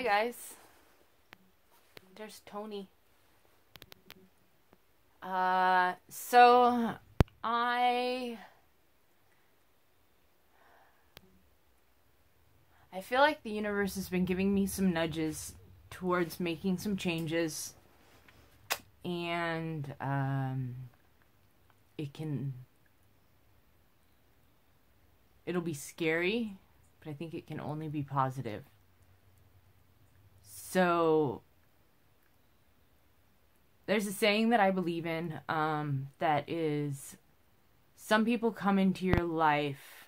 Hi guys. There's Tony. So I feel like the universe has been giving me some nudges towards making some changes, and it'll be scary, but I think it can only be positive. So there's a saying that I believe in, that is, some people come into your life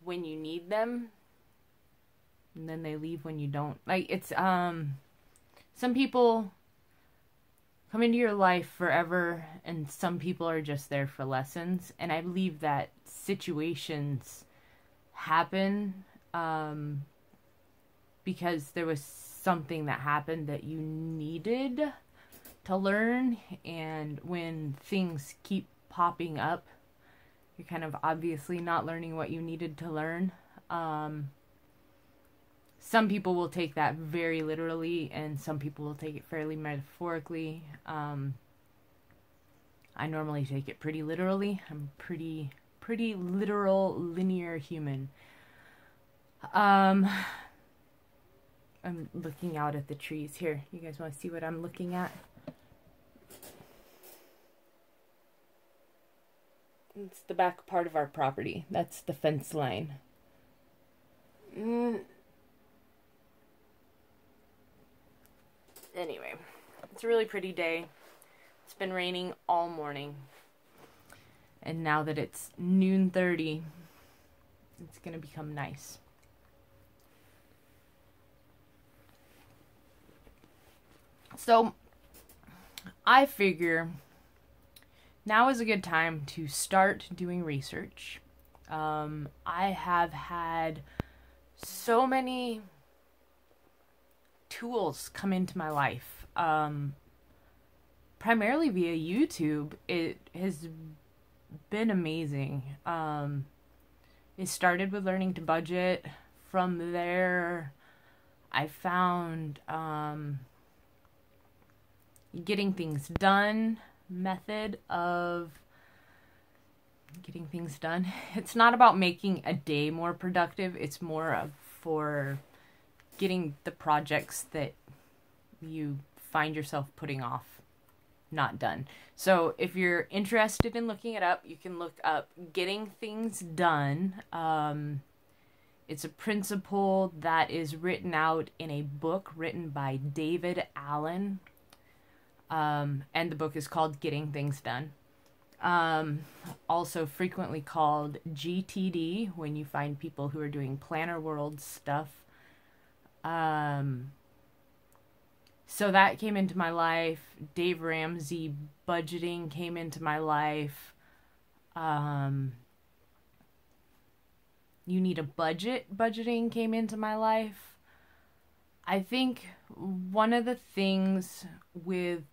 when you need them, and then they leave when you don't. Like, it's, some people come into your life forever, and some people are just there for lessons. And I believe that situations happen, because there was something that happened that you needed to learn. And when things keep popping up, you're kind of obviously not learning what you needed to learn. Some people will take that very literally, and some people will take it fairly metaphorically. I normally take it pretty literally. I'm pretty literal, linear human. I'm looking out at the trees. Here, you guys want to see what I'm looking at? It's the back part of our property. That's the fence line. Anyway, it's a really pretty day. It's been raining all morning. And now that it's noon 30, it's going to become nice. So, I figure now is a good time to start doing research. I have had so many tools come into my life, primarily via YouTube. It has been amazing. It started with learning to budget. From there, I found getting things done method of getting things done. It's not about making a day more productive. It's more of for getting the projects that you find yourself putting off not done. So if you're interested in looking it up, you can look up Getting Things Done. It's a principle that is written out in a book written by David Allen. And the book is called Getting Things Done. Also frequently called GTD when you find people who are doing planner world stuff. So that came into my life. Dave Ramsey budgeting came into my life. You Need a Budget budgeting came into my life. I think one of the things with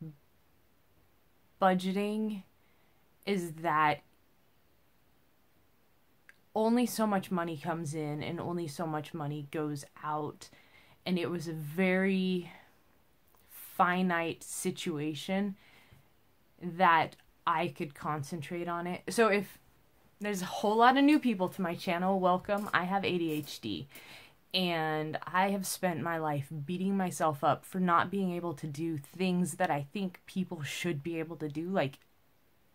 budgeting is that only so much money comes in and only so much money goes out. And it was a very finite situation that I could concentrate on it. So if there's a whole lot of new people to my channel, welcome. I have ADHD. And I have spent my life beating myself up for not being able to do things that I think people should be able to do, like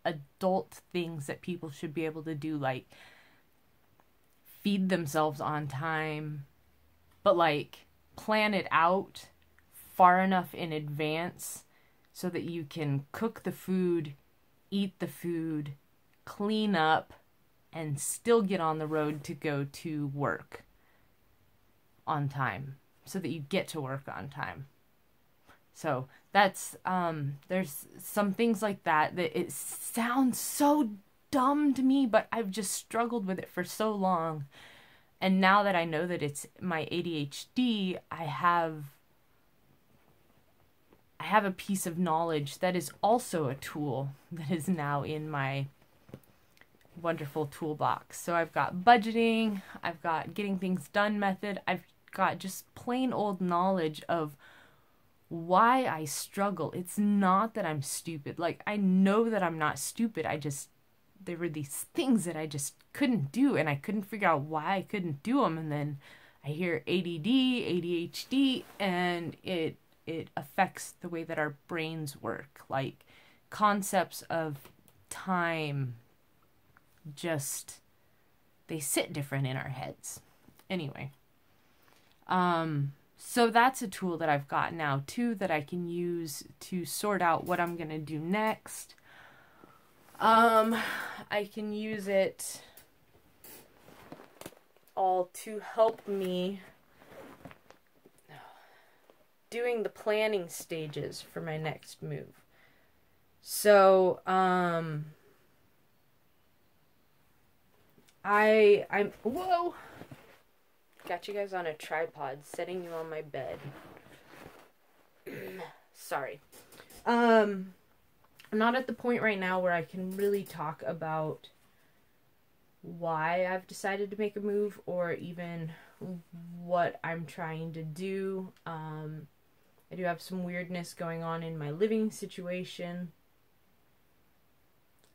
adult things that people should be able to do, like feed themselves on time, but like plan it out far enough in advance so that you can cook the food, eat the food, clean up, and still get on the road to go to work on time, so that you get to work on time. So that's there's some things like that it sounds so dumb to me, but I've just struggled with it for so long. And now that I know that it's my ADHD, I have a piece of knowledge that is also a tool that is now in my wonderful toolbox. So I've got budgeting, I've got Getting Things Done method, I've got just plain old knowledge of why I struggle. It's not that I'm stupid. Like, I know that I'm not stupid. There were these things that I just couldn't do, and I couldn't figure out why I couldn't do them. And then I hear ADD, ADHD, and it affects the way that our brains work. Like, concepts of time just, they sit different in our heads. Anyway, so that's a tool that I've got now too that I can use to sort out what I'm gonna do next. I can use it all to help me doing the planning stages for my next move. So, I'm whoa! Got you guys on a tripod, setting you on my bed. Sorry. I'm not at the point right now where I can really talk about why I've decided to make a move or even what I'm trying to do. I do have some weirdness going on in my living situation.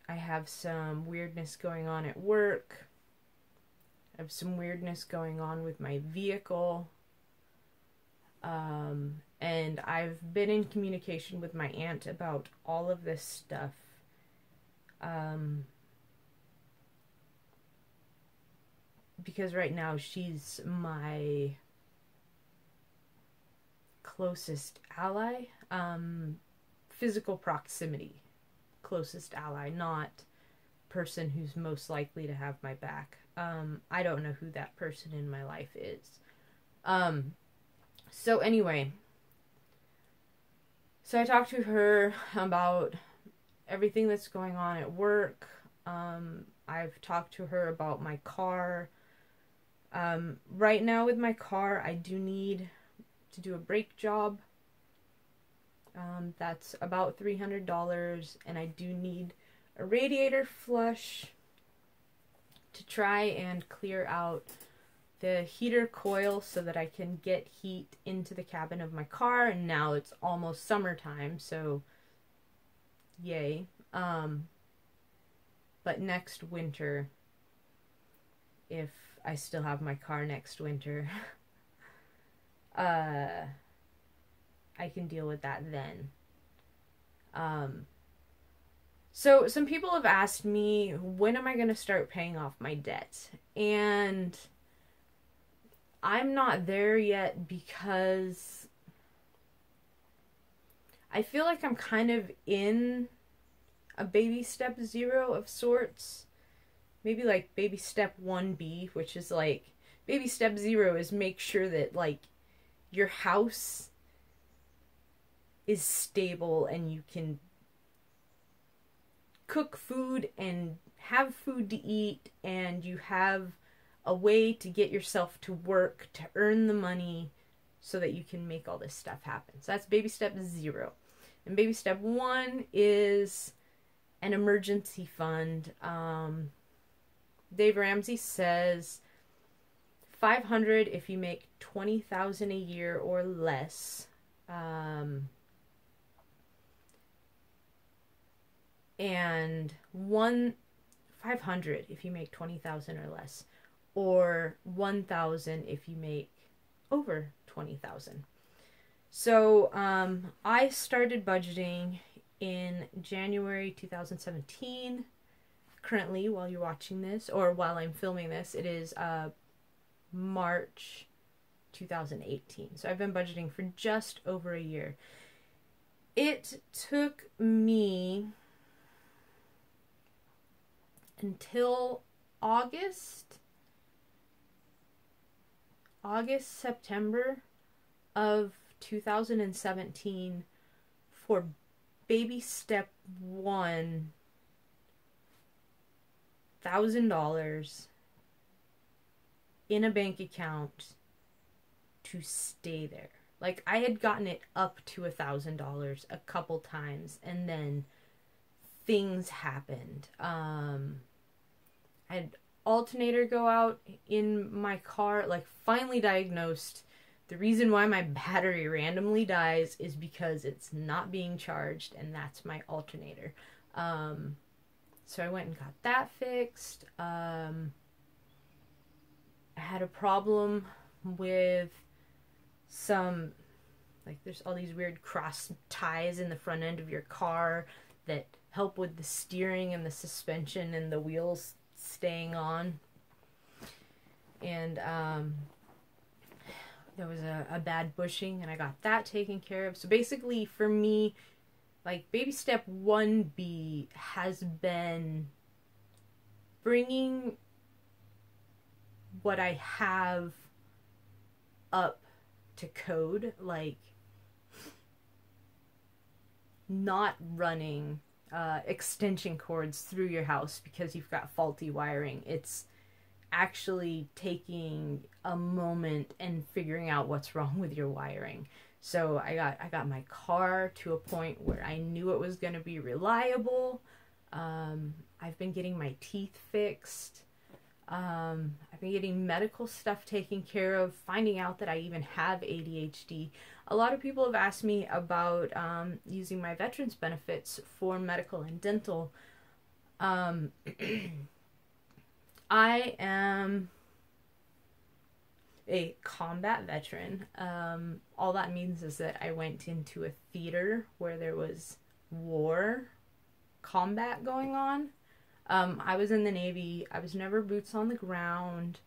I have some weirdness going on at work. I have some weirdness going on with my vehicle. And I've been in communication with my aunt about all of this stuff. Because right now she's my closest ally. Physical proximity. Closest ally, not person who's most likely to have my back. I don't know who that person in my life is. So anyway, so I talked to her about everything that's going on at work. I've talked to her about my car. Right now with my car, I do need to do a brake job. That's about $300, and I do need a radiator flush to try and clear out the heater coil so that I can get heat into the cabin of my car. And now it's almost summertime, so yay. But next winter, if I still have my car next winter, I can deal with that then. So some people have asked me, when am I going to start paying off my debt? And I'm not there yet because I feel like I'm kind of in a baby step 0 of sorts. Maybe like baby step 1B, which is like, baby step 0 is make sure that like your house is stable and you can cook food and have food to eat, and you have a way to get yourself to work to earn the money so that you can make all this stuff happen. So that's baby step 0. And baby step 1 is an emergency fund. Dave Ramsey says $500 if you make $20,000 a year or less. And $500 if you make $20,000 or less, or $1,000 if you make over $20,000. So I started budgeting in January 2017. Currently, while you're watching this, or while I'm filming this, it is March 2018. So I've been budgeting for just over a year. It took me until September of 2017 for baby step 1, $1,000 in a bank account to stay there. Like, I had gotten it up to $1,000 a couple times, and then things happened. I had alternator go out in my car, like finally diagnosed. The reason why my battery randomly dies is because it's not being charged, and that's my alternator. So I went and got that fixed. I had a problem with some, like, there's all these weird cross ties in the front end of your car that help with the steering and the suspension and the wheels staying on. And there was a bad bushing, and I got that taken care of. So basically for me, like, baby step 1B has been bringing what I have up to code, like not running extension cords through your house because you've got faulty wiring. It's actually taking a moment and figuring out what's wrong with your wiring. So I got my car to a point where I knew it was going to be reliable. I've been getting my teeth fixed. I've been getting medical stuff taken care of, finding out that I even have ADHD. A lot of people have asked me about using my veterans benefits for medical and dental. I am a combat veteran. All that means is that I went into a theater where there was war, combat going on. I was in the Navy. I was never boots on the ground.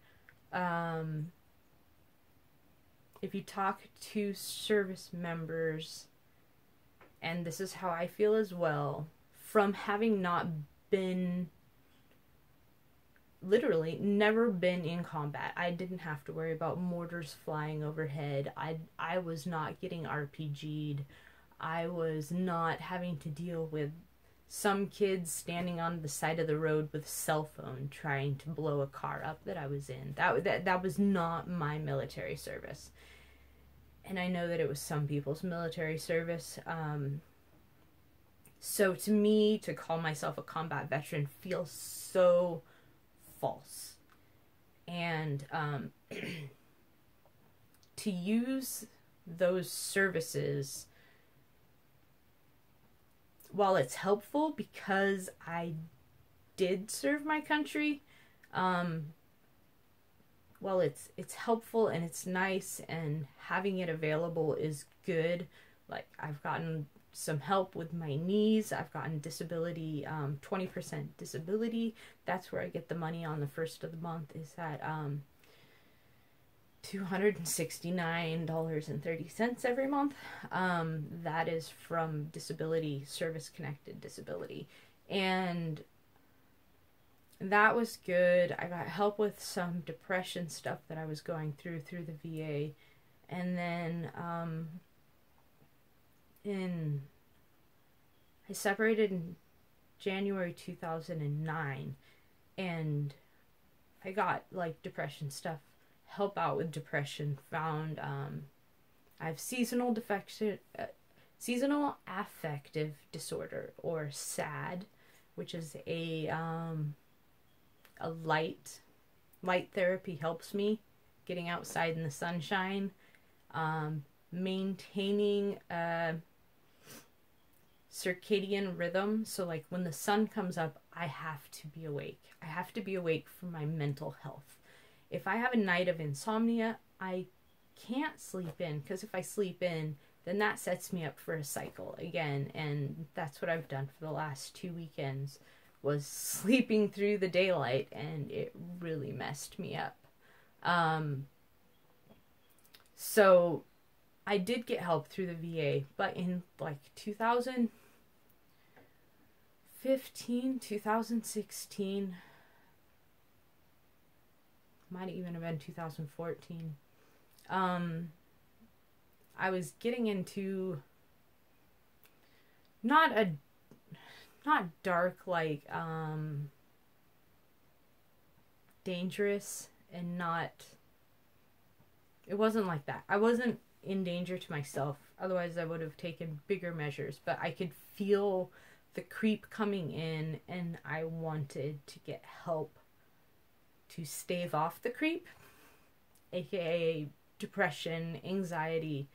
If you talk to service members, and this is how I feel as well, from having not been, literally never been in combat, I didn't have to worry about mortars flying overhead. I was not getting RPG'd. I was not having to deal with some kids standing on the side of the road with a cell phone trying to blow a car up that I was in. That was not my military service. And I know that it was some people's military service. So to me, to call myself a combat veteran feels so false. And to use those services, while it's helpful because I did serve my country, while it's helpful and it's nice and having it available is good. Like, I've gotten some help with my knees. I've gotten disability, 20% disability. That's where I get the money on the first of the month, is at $269.30 every month. That is from disability, service-connected disability. And that was good. I got help with some depression stuff that I was going through the VA. And then I separated in January 2009, and I got, like, depression stuff, help out with depression. Found I have seasonal affective disorder, or SAD, which is a light therapy helps me getting outside in the sunshine, maintaining circadian rhythm. So, like, when the sun comes up, I have to be awake. I have to be awake for my mental health. If I have a night of insomnia, I can't sleep in, because if I sleep in, then that sets me up for a cycle again. And that's what I've done for the last 2 weekends, was sleeping through the daylight, and it really messed me up. So I did get help through the VA, but in, like, 2015, 2016, might even have been 2014, I was getting into not dark, like, dangerous, and not, it wasn't like that. I wasn't in danger to myself, otherwise I would have taken bigger measures, but I could feel the creep coming in, and I wanted to get help to stave off the creep, aka depression, anxiety,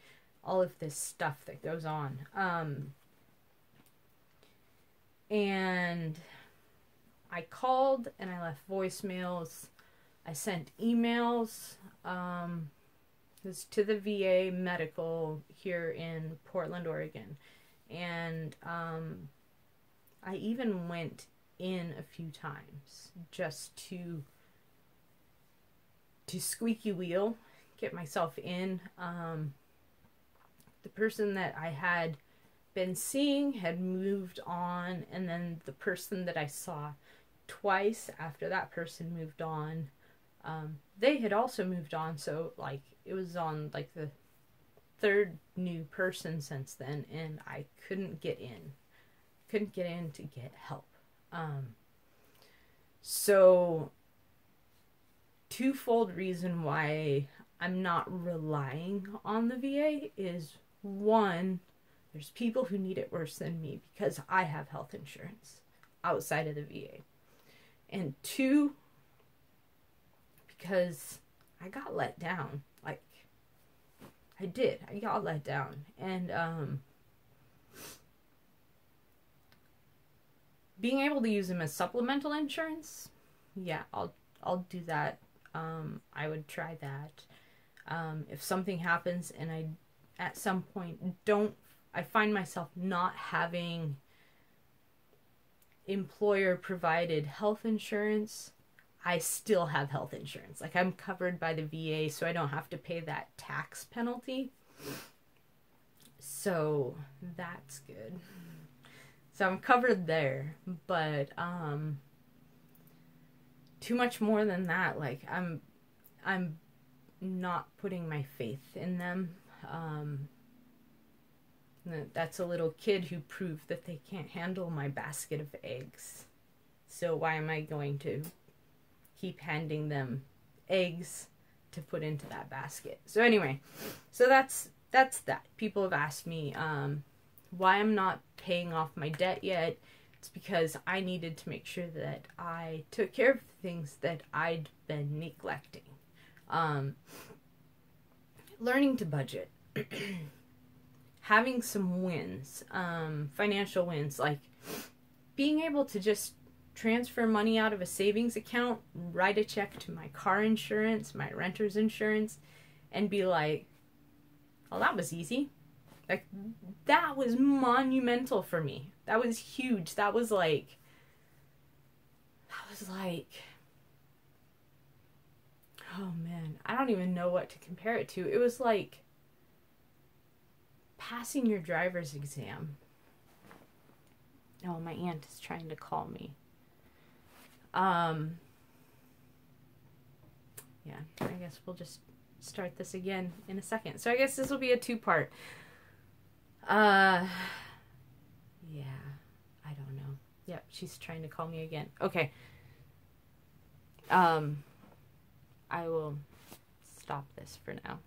all of this stuff that goes on. And I called and I left voicemails. I sent emails. It was to the VA medical here in Portland, Oregon. And I even went in a few times just to squeaky wheel, get myself in. The person that I had been seeing had moved on, and then the person that I saw twice after that person moved on, they had also moved on, so like it was on like the third new person since then, and I couldn't get in to get help. So twofold reason why I'm not relying on the VA is, one, there's people who need it worse than me because I have health insurance outside of the VA. And two, because I got let down. Like, I did. I got let down. And being able to use them as supplemental insurance, yeah, I'll do that. I would try that. If something happens and I at some point I find myself not having employer provided health insurance, I still have health insurance. Like, I'm covered by the VA, so I don't have to pay that tax penalty. So that's good. So I'm covered there, but too much more than that. Like, I'm not putting my faith in them. That's a little kid who proved that they can't handle my basket of eggs. So why am I going to keep handing them eggs to put into that basket? So anyway, so that's that. People have asked me why I'm not paying off my debt yet. It's because I needed to make sure that I took care of the things that I'd been neglecting. Learning to budget. Having some wins, financial wins, like being able to just transfer money out of a savings account, write a check to my car insurance, my renter's insurance, and be like, oh, that was easy. Like, that was monumental for me. That was huge. That was like, oh man, I don't even know what to compare it to. It was like passing your driver's exam. Oh, my aunt is trying to call me. Yeah, I guess we'll just start this again in a second. So I guess this will be a two-part. Yeah, I don't know. Yep, she's trying to call me again. Okay. I will stop this for now.